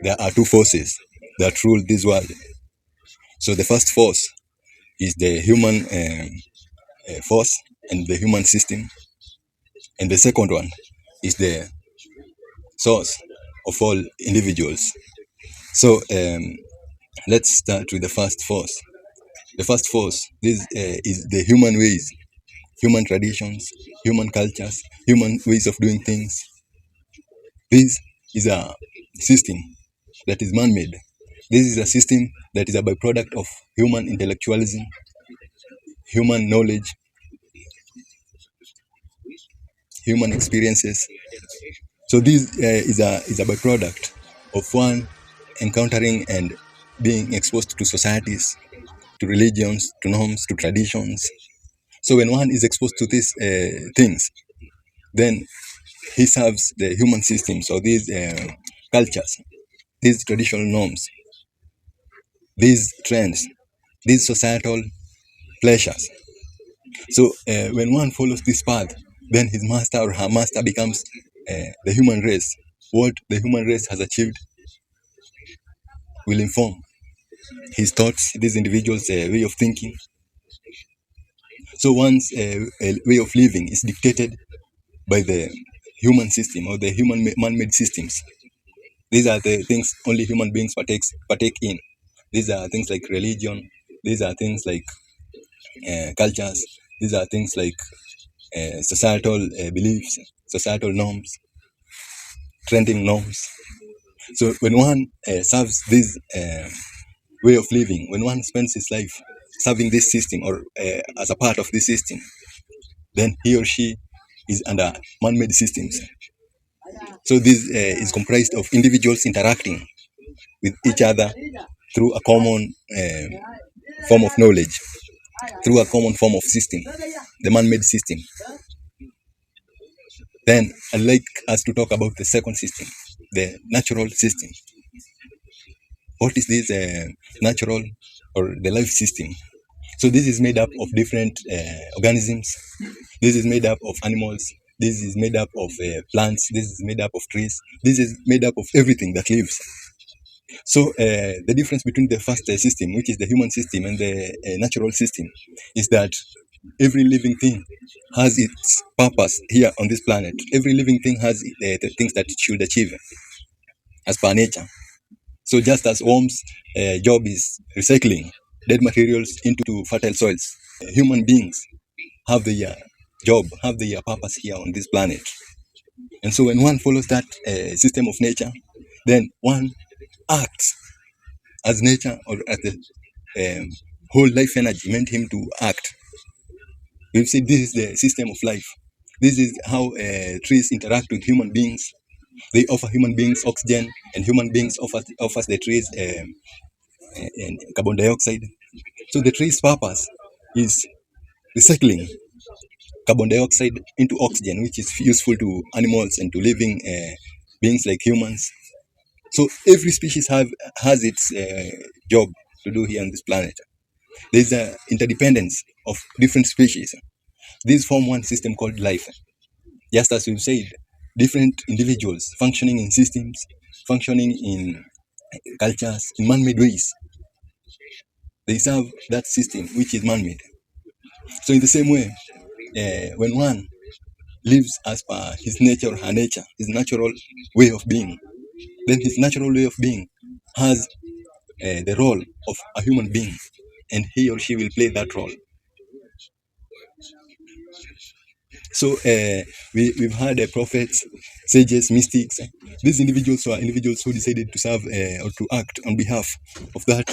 there are two forces that rule this world. So the first force is the human force and the human system, and the second one is the source of all individuals. So let's start with the first force. The first force, this is the human ways, human traditions, human cultures, human ways of doing things. This is a system that is man-made. This is a system that is a byproduct of human intellectualism, human knowledge, human experiences. So this is a byproduct of one encountering and being exposed to societies, to religions, to norms, to traditions. So when one is exposed to these things, then he serves the human systems or these cultures, these traditional norms, these trends, these societal pleasures. So when one follows this path, then his master or her master becomes the human race. What the human race has achieved will inform his thoughts, these individuals' way of thinking. So one's way of living is dictated by the human system or the human man-made systems. These are the things only human beings partake in. These are things like religion. These are things like cultures. These are things like societal beliefs, societal norms, trending norms. So when one serves this way of living, when one spends his life serving this system or as a part of this system, then he or she is under man-made systems. So this is comprised of individuals interacting with each other through a common form of knowledge, through a common form of system, the man-made system. Then I'd like us to talk about the second system, the natural system. What is this natural or the life system? So this is made up of different organisms. This is made up of animals. This is made up of plants. This is made up of trees. This is made up of everything that lives. So the difference between the first system, which is the human system, and the natural system, is that every living thing has its purpose here on this planet. Every living thing has the things that it should achieve as per nature. So just as worms' job is recycling dead materials into fertile soils, human beings have their job, have their purpose here on this planet. And so when one follows that system of nature, then one acts as nature or as the whole life energy meant him to act. We've said this is the system of life. This is how trees interact with human beings. They offer human beings oxygen, and human beings offers the trees carbon dioxide. So the tree's purpose is recycling carbon dioxide into oxygen, which is useful to animals and to living beings like humans. So every species has its job to do here on this planet. There's an interdependence of different species. These form one system called life. Just as we've said, different individuals functioning in systems, functioning in cultures, in man-made ways. They serve that system which is man-made. So in the same way, when one lives as per his nature or her nature, his natural way of being, then his natural way of being has the role of a human being, and he or she will play that role. So we've had prophets, sages, mystics. These individuals are individuals who decided to serve or to act on behalf of that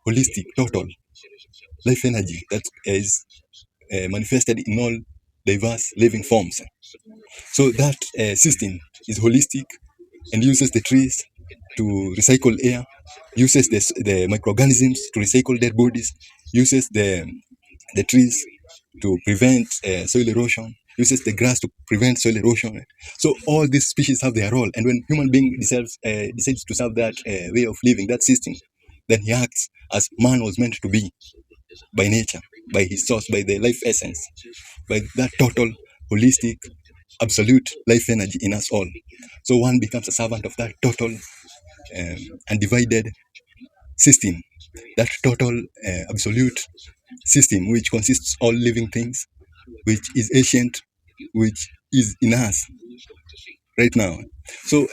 holistic, total life energy that is manifested in all diverse living forms. So that system is holistic and uses the trees to recycle air, uses the microorganisms to recycle dead bodies, uses the trees to prevent soil erosion, uses the grass to prevent soil erosion. So all these species have their role, and when human being decides to serve that way of living, that system, then he acts as man was meant to be by nature, by his source, by the life essence, by that total, holistic, absolute life energy in us all. So one becomes a servant of that total undivided system, that total absolute system which consists all living things, which is ancient, which is in us right now. So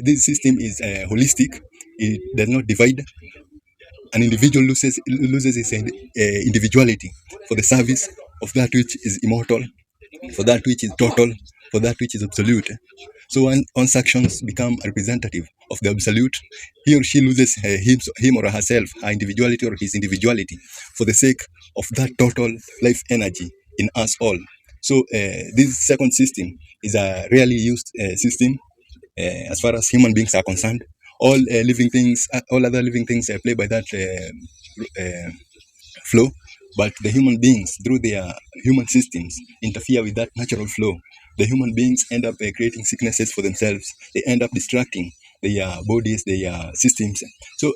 this system is holistic. It does not divide. An individual loses his individuality for the service of that which is immortal, for that which is total, for that which is absolute. So when one's actions become representative of the absolute, he or she loses him or herself, her individuality or his individuality, for the sake of that total life energy in us all. So this second system is a rarely used system as far as human beings are concerned. All other living things play by that flow, but the human beings, through their human systems, interfere with that natural flow. The human beings end up creating sicknesses for themselves. They end up distracting their bodies, their systems. So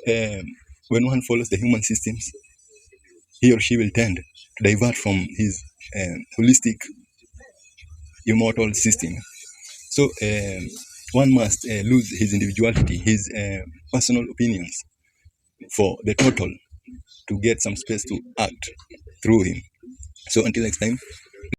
when one follows the human systems, he or she will tend to divert from his holistic, immortal system. So one must lose his individuality, his personal opinions for the total to get some space to act through him. So until next time.